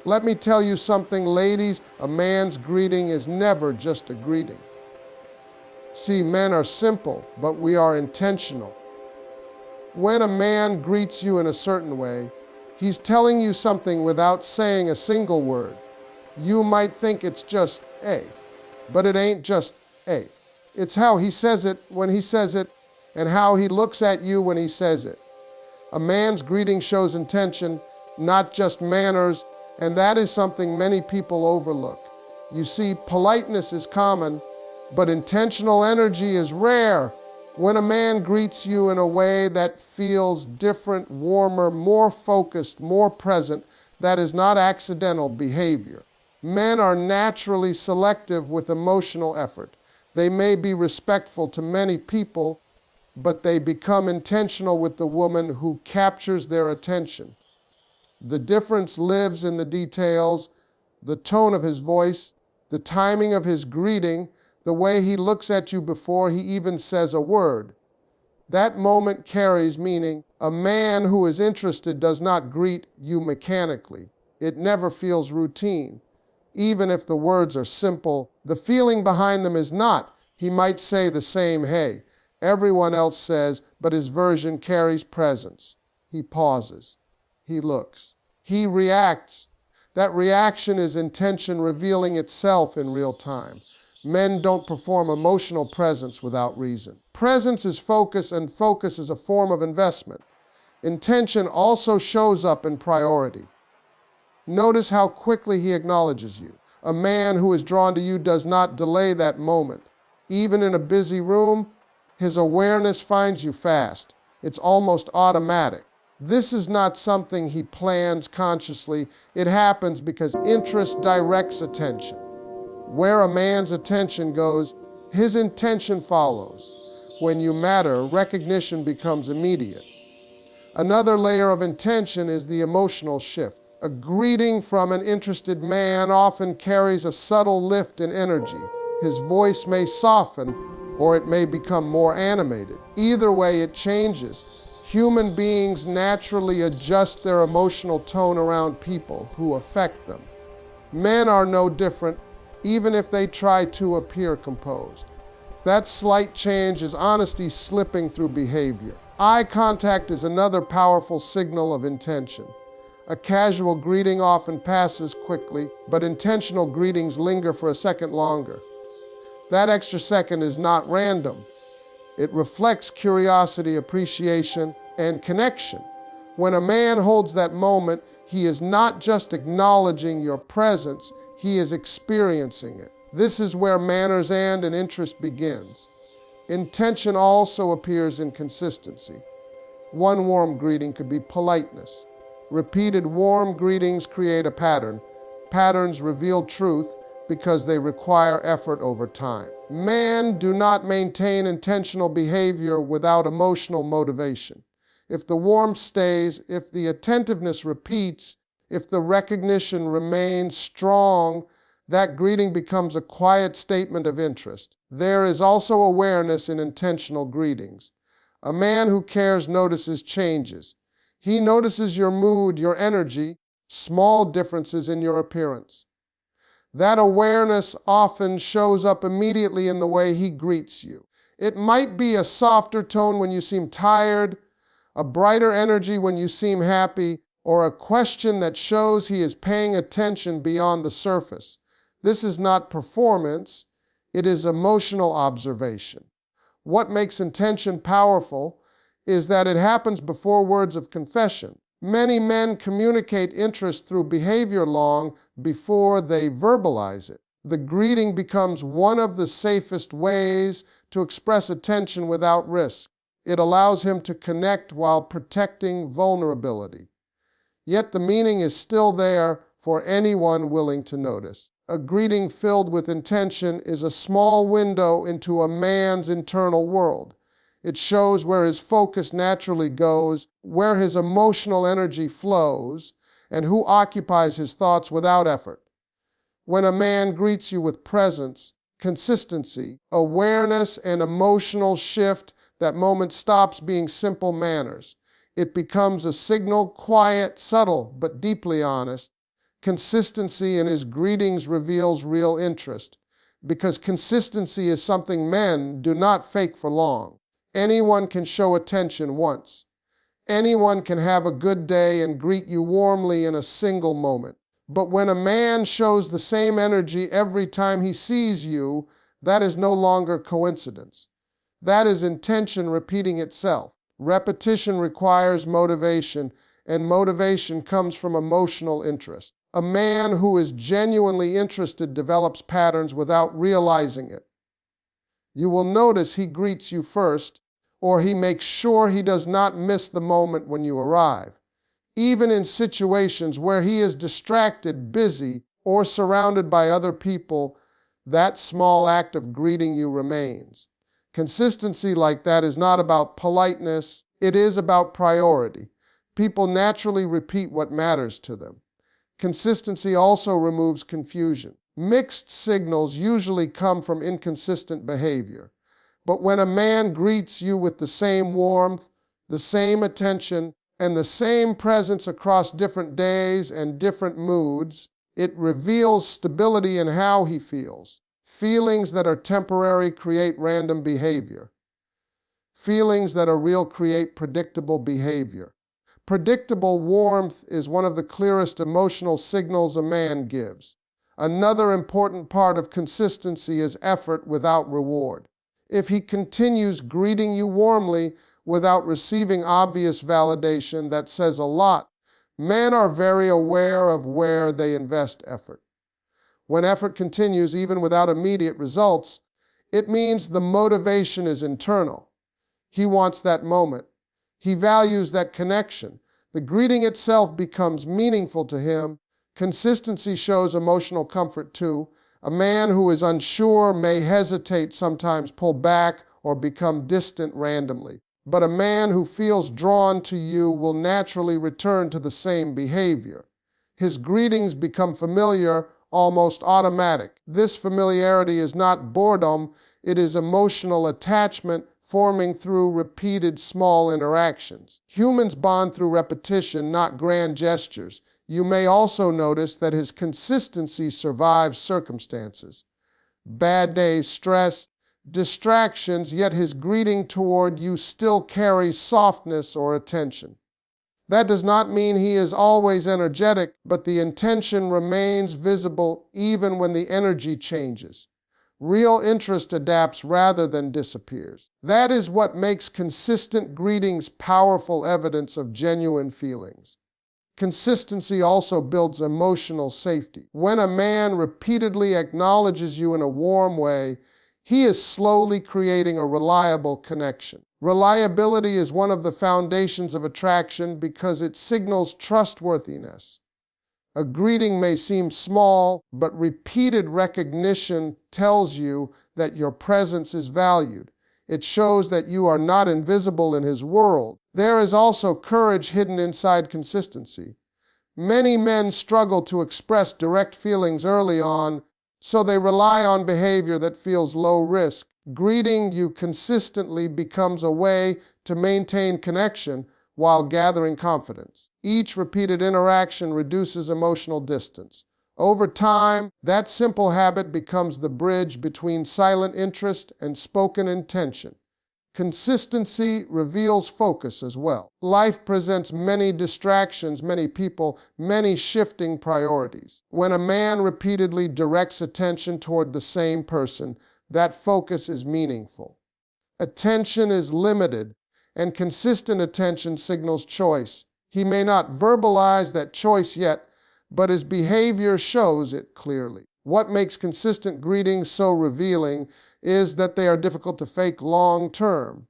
Let me tell you something, ladies, a man's greeting is never just a greeting. See, men are simple, but we are intentional. When a man greets you in a certain way, he's telling you something without saying a single word. You might think it's just "hey," but it ain't just "hey." It's how he says it when he says it, and how he looks at you when he says it. A man's greeting shows intention, not just manners, and that is something many people overlook. You see, politeness is common, but intentional energy is rare. When a man greets you in a way that feels different, warmer, more focused, more present, that is not accidental behavior. Men are naturally selective with emotional effort. They may be respectful to many people, but they become intentional with the woman who captures their attention. The difference lives in the details, the tone of his voice, the timing of his greeting, the way he looks at you before he even says a word. That moment carries meaning. A man who is interested does not greet you mechanically. It never feels routine. Even if the words are simple, the feeling behind them is not. He might say the same "hey" everyone else says, but his version carries presence. He pauses. He looks. He reacts. That reaction is intention revealing itself in real time. Men don't perform emotional presence without reason. Presence is focus, and focus is a form of investment. Intention also shows up in priority. Notice how quickly he acknowledges you. A man who is drawn to you does not delay that moment. Even in a busy room, his awareness finds you fast. It's almost automatic. This is not something he plans consciously. It happens because interest directs attention. Where a man's attention goes, his intention follows. When you matter, recognition becomes immediate. Another layer of intention is the emotional shift. A greeting from an interested man often carries a subtle lift in energy. His voice may soften, or it may become more animated. Either way, it changes. Human beings naturally adjust their emotional tone around people who affect them. Men are no different, even if they try to appear composed. That slight change is honesty slipping through behavior. Eye contact is another powerful signal of intention. A casual greeting often passes quickly, but intentional greetings linger for a second longer. That extra second is not random. It reflects curiosity, appreciation, and connection. When a man holds that moment, he is not just acknowledging your presence, he is experiencing it. This is where manners and an interest begins. Intention also appears in consistency. One warm greeting could be politeness. Repeated warm greetings create a pattern. Patterns reveal truth because they require effort over time. Men do not maintain intentional behavior without emotional motivation. If the warmth stays, if the attentiveness repeats, if the recognition remains strong, that greeting becomes a quiet statement of interest. There is also awareness in intentional greetings. A man who cares notices changes. He notices your mood, your energy, small differences in your appearance. That awareness often shows up immediately in the way he greets you. It might be a softer tone when you seem tired, a brighter energy when you seem happy, or a question that shows he is paying attention beyond the surface. This is not performance, it is emotional observation. What makes intention powerful is that it happens before words of confession. Many men communicate interest through behavior long before they verbalize it. The greeting becomes one of the safest ways to express attention without risk. It allows him to connect while protecting vulnerability. Yet the meaning is still there for anyone willing to notice. A greeting filled with intention is a small window into a man's internal world. It shows where his focus naturally goes, where his emotional energy flows, and who occupies his thoughts without effort. When a man greets you with presence, consistency, awareness, and emotional shift, that moment stops being simple manners. It becomes a signal, quiet, subtle, but deeply honest. Consistency in his greetings reveals real interest, because consistency is something men do not fake for long. Anyone can show attention once. Anyone can have a good day and greet you warmly in a single moment. But when a man shows the same energy every time he sees you, that is no longer coincidence. That is intention repeating itself. Repetition requires motivation, and motivation comes from emotional interest. A man who is genuinely interested develops patterns without realizing it. You will notice he greets you first, or he makes sure he does not miss the moment when you arrive. Even in situations where he is distracted, busy, or surrounded by other people, that small act of greeting you remains. Consistency like that is not about politeness, it is about priority. People naturally repeat what matters to them. Consistency also removes confusion. Mixed signals usually come from inconsistent behavior. But when a man greets you with the same warmth, the same attention, and the same presence across different days and different moods, it reveals stability in how he feels. Feelings that are temporary create random behavior. Feelings that are real create predictable behavior. Predictable warmth is one of the clearest emotional signals a man gives. Another important part of consistency is effort without reward. If he continues greeting you warmly without receiving obvious validation, that says a lot. Men are very aware of where they invest effort. When effort continues even without immediate results, it means the motivation is internal. He wants that moment. He values that connection. The greeting itself becomes meaningful to him. Consistency shows emotional comfort too. A man who is unsure may hesitate, sometimes pull back, or become distant randomly. But a man who feels drawn to you will naturally return to the same behavior. His greetings become familiar, almost automatic. This familiarity is not boredom, it is emotional attachment forming through repeated small interactions. Humans bond through repetition, not grand gestures. You may also notice that his consistency survives circumstances. Bad days, stress, distractions, yet his greeting toward you still carries softness or attention. That does not mean he is always energetic, but the intention remains visible even when the energy changes. Real interest adapts rather than disappears. That is what makes consistent greetings powerful evidence of genuine feelings. Consistency also builds emotional safety. When a man repeatedly acknowledges you in a warm way, he is slowly creating a reliable connection. Reliability is one of the foundations of attraction because it signals trustworthiness. A greeting may seem small, but repeated recognition tells you that your presence is valued. It shows that you are not invisible in his world. There is also courage hidden inside consistency. Many men struggle to express direct feelings early on, so they rely on behavior that feels low risk. Greeting you consistently becomes a way to maintain connection while gathering confidence. Each repeated interaction reduces emotional distance. Over time, that simple habit becomes the bridge between silent interest and spoken intention. Consistency reveals focus as well. Life presents many distractions, many people, many shifting priorities. When a man repeatedly directs attention toward the same person, that focus is meaningful. Attention is limited, and consistent attention signals choice. He may not verbalize that choice yet, but his behavior shows it clearly. What makes consistent greetings so revealing is that they are difficult to fake long term.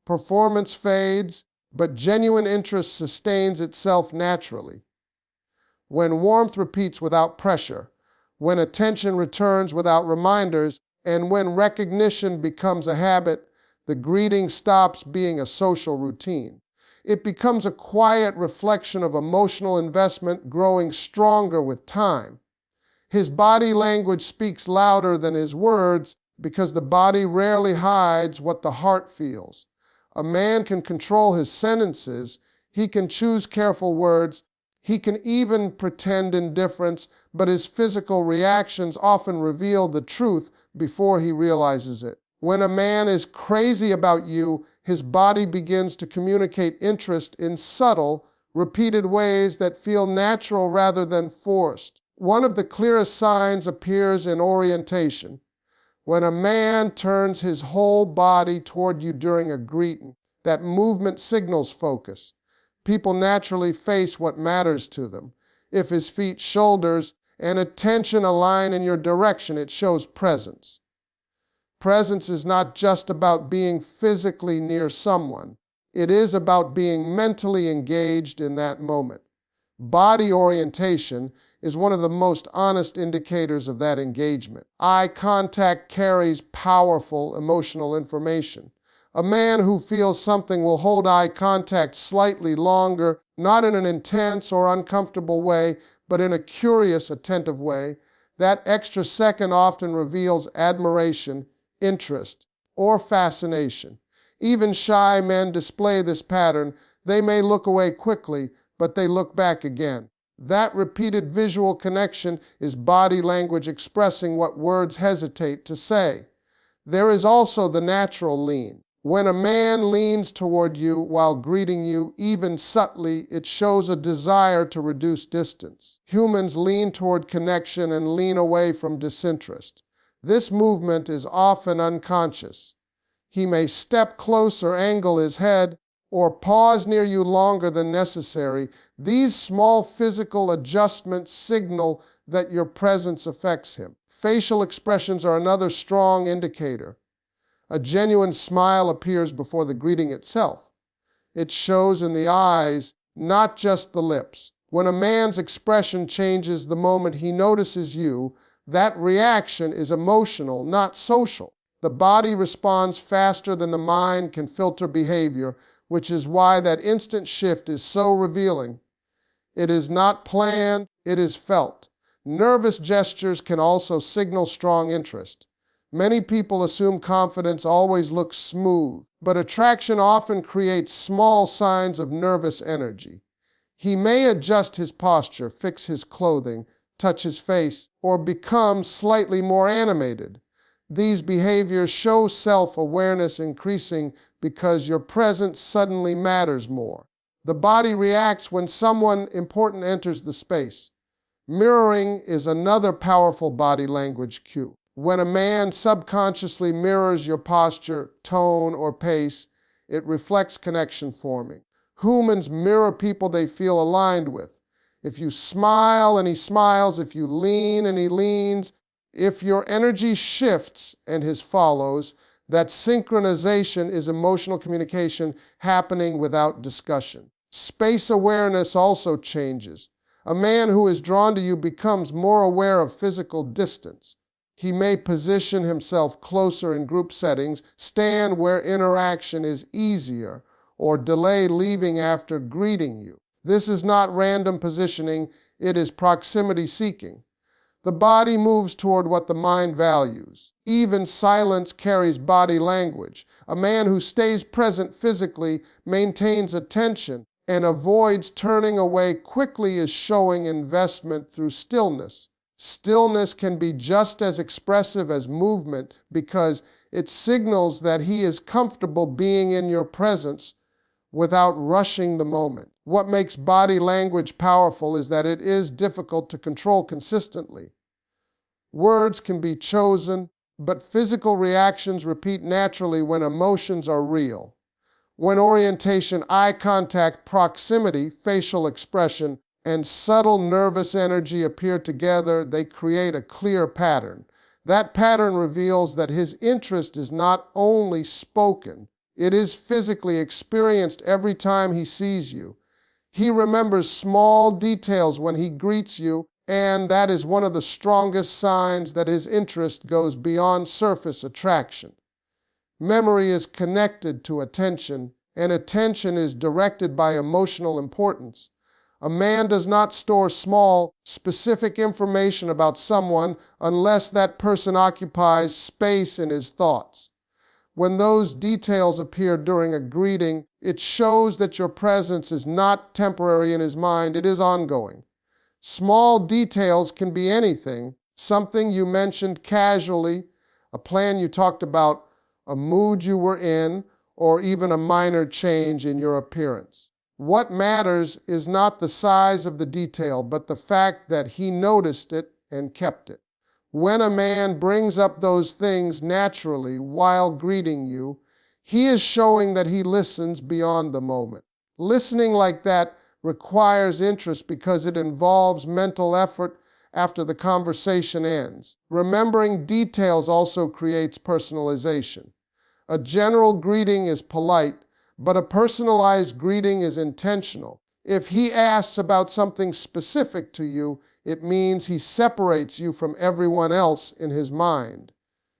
Performance fades, but genuine interest sustains itself naturally. When warmth repeats without pressure, when attention returns without reminders, and when recognition becomes a habit, the greeting stops being a social routine. It becomes a quiet reflection of emotional investment growing stronger with time. His body language speaks louder than his words because the body rarely hides what the heart feels. A man can control his sentences, he can choose careful words, He can even pretend indifference, but his physical reactions often reveal the truth before he realizes it. When a man is crazy about you, his body begins to communicate interest in subtle, repeated ways that feel natural rather than forced. One of the clearest signs appears in orientation. When a man turns his whole body toward you during a greeting, that movement signals focus. People naturally face what matters to them. If his feet, shoulders, and attention align in your direction, it shows presence. Presence is not just about being physically near someone. It is about being mentally engaged in that moment. Body orientation is one of the most honest indicators of that engagement. Eye contact carries powerful emotional information. A man who feels something will hold eye contact slightly longer, not in an intense or uncomfortable way, but in a curious, attentive way. That extra second often reveals admiration, interest, or fascination. Even shy men display this pattern. They may look away quickly, but they look back again. That repeated visual connection is body language expressing what words hesitate to say. There is also the natural lean. When a man leans toward you while greeting you, even subtly, it shows a desire to reduce distance. Humans lean toward connection and lean away from disinterest. This movement is often unconscious. He may step closer, angle his head, or pause near you longer than necessary. These small physical adjustments signal that your presence affects him. Facial expressions are another strong indicator. A genuine smile appears before the greeting itself. It shows in the eyes, not just the lips. When a man's expression changes the moment he notices you, that reaction is emotional, not social. The body responds faster than the mind can filter behavior, which is why that instant shift is so revealing. It is not planned, it is felt. Nervous gestures can also signal strong interest. Many people assume confidence always looks smooth, but attraction often creates small signs of nervous energy. He may adjust his posture, fix his clothing, touch his face, or become slightly more animated. These behaviors show self-awareness increasing because your presence suddenly matters more. The body reacts when someone important enters the space. Mirroring is another powerful body language cue. When a man subconsciously mirrors your posture, tone, or pace, it reflects connection forming. Humans mirror people they feel aligned with. If you smile and he smiles, if you lean and he leans, if your energy shifts and his follows, that synchronization is emotional communication happening without discussion. Space awareness also changes. A man who is drawn to you becomes more aware of physical distance. He may position himself closer in group settings, stand where interaction is easier, or delay leaving after greeting you. This is not random positioning, it is proximity seeking. The body moves toward what the mind values. Even silence carries body language. A man who stays present physically, maintains attention, and avoids turning away quickly is showing investment through stillness. Stillness can be just as expressive as movement because it signals that he is comfortable being in your presence without rushing the moment. What makes body language powerful is that it is difficult to control consistently. Words can be chosen, but physical reactions repeat naturally when emotions are real. When orientation, eye contact, proximity, facial expression, and subtle nervous energy appear together, they create a clear pattern. That pattern reveals that his interest is not only spoken, it is physically experienced every time he sees you. He remembers small details when he greets you, and that is one of the strongest signs that his interest goes beyond surface attraction. Memory is connected to attention, and attention is directed by emotional importance. A man does not store small, specific information about someone unless that person occupies space in his thoughts. When those details appear during a greeting, it shows that your presence is not temporary in his mind, it is ongoing. Small details can be anything, something you mentioned casually, a plan you talked about, a mood you were in, or even a minor change in your appearance. What matters is not the size of the detail, but the fact that he noticed it and kept it. When a man brings up those things naturally while greeting you, he is showing that he listens beyond the moment. Listening like that requires interest because it involves mental effort after the conversation ends. Remembering details also creates personalization. A general greeting is polite, but a personalized greeting is intentional. If he asks about something specific to you, it means he separates you from everyone else in his mind.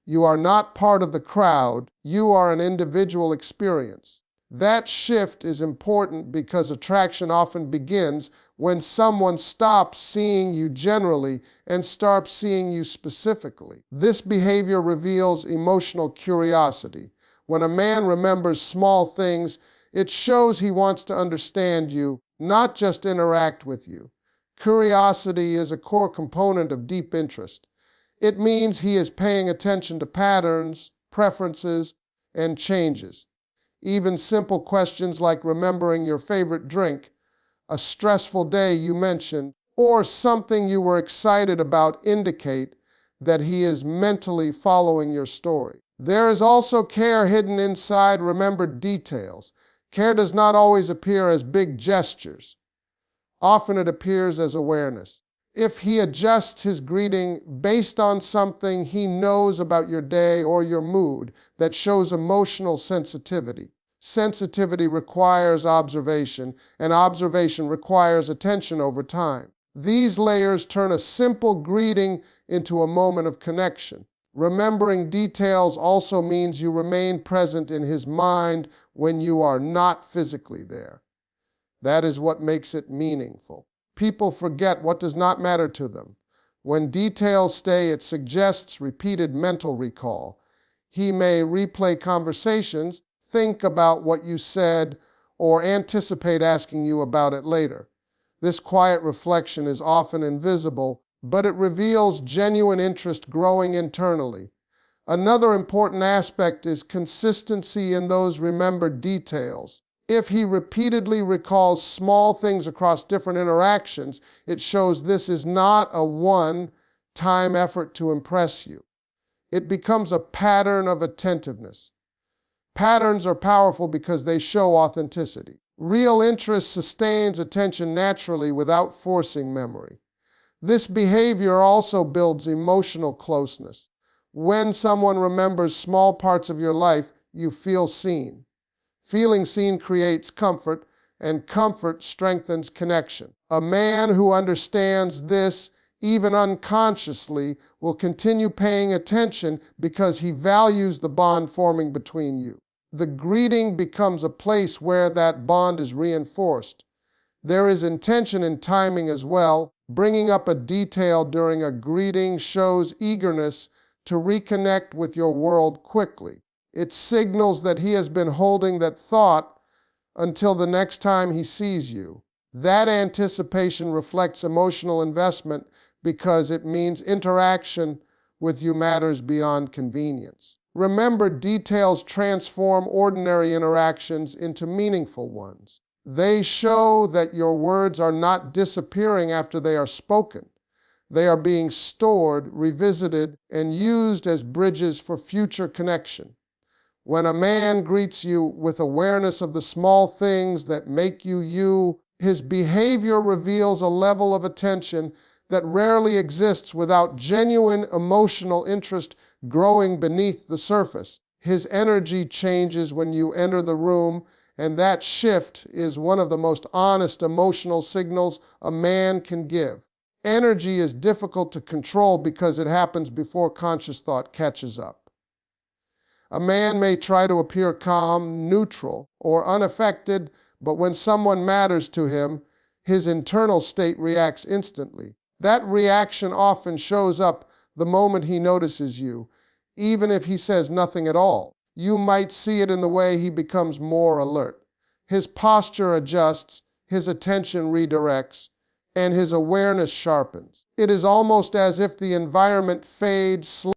You are not part of the crowd, you are an individual experience. That shift is important because attraction often begins when someone stops seeing you generally and starts seeing you specifically. This behavior reveals emotional curiosity. When a man remembers small things, it shows he wants to understand you, not just interact with you. Curiosity is a core component of deep interest. It means he is paying attention to patterns, preferences, and changes. Even simple questions like remembering your favorite drink, a stressful day you mentioned, or something you were excited about indicate that he is mentally following your story. There is also care hidden inside remembered details. Care does not always appear as big gestures. Often it appears as awareness. If he adjusts his greeting based on something he knows about your day or your mood, that shows emotional sensitivity. Sensitivity requires observation, and observation requires attention over time. These layers turn a simple greeting into a moment of connection. Remembering details also means you remain present in his mind when you are not physically there. That is what makes it meaningful. People forget what does not matter to them. When details stay, it suggests repeated mental recall. He may replay conversations, think about what you said, or anticipate asking you about it later. This quiet reflection is often invisible, but it reveals genuine interest growing internally. Another important aspect is consistency in those remembered details. If he repeatedly recalls small things across different interactions, it shows this is not a one-time effort to impress you. It becomes a pattern of attentiveness. Patterns are powerful because they show authenticity. Real interest sustains attention naturally without forcing memory. This behavior also builds emotional closeness. When someone remembers small parts of your life, you feel seen. Feeling seen creates comfort, and comfort strengthens connection. A man who understands this, even unconsciously, will continue paying attention because he values the bond forming between you. The greeting becomes a place where that bond is reinforced. There is intention and timing as well. Bringing up a detail during a greeting shows eagerness to reconnect with your world quickly. It signals that he has been holding that thought until the next time he sees you. That anticipation reflects emotional investment because it means interaction with you matters beyond convenience. Remember, details transform ordinary interactions into meaningful ones. They show that your words are not disappearing after they are spoken. They are being stored, revisited, and used as bridges for future connection. When a man greets you with awareness of the small things that make you you, his behavior reveals a level of attention that rarely exists without genuine emotional interest growing beneath the surface. His energy changes when you enter the room, and that shift is one of the most honest emotional signals a man can give. Energy is difficult to control because it happens before conscious thought catches up. A man may try to appear calm, neutral, or unaffected, but when someone matters to him, his internal state reacts instantly. That reaction often shows up the moment he notices you, even if he says nothing at all. You might see it in the way he becomes more alert. His posture adjusts, his attention redirects, and his awareness sharpens. It is almost as if the environment fades slowly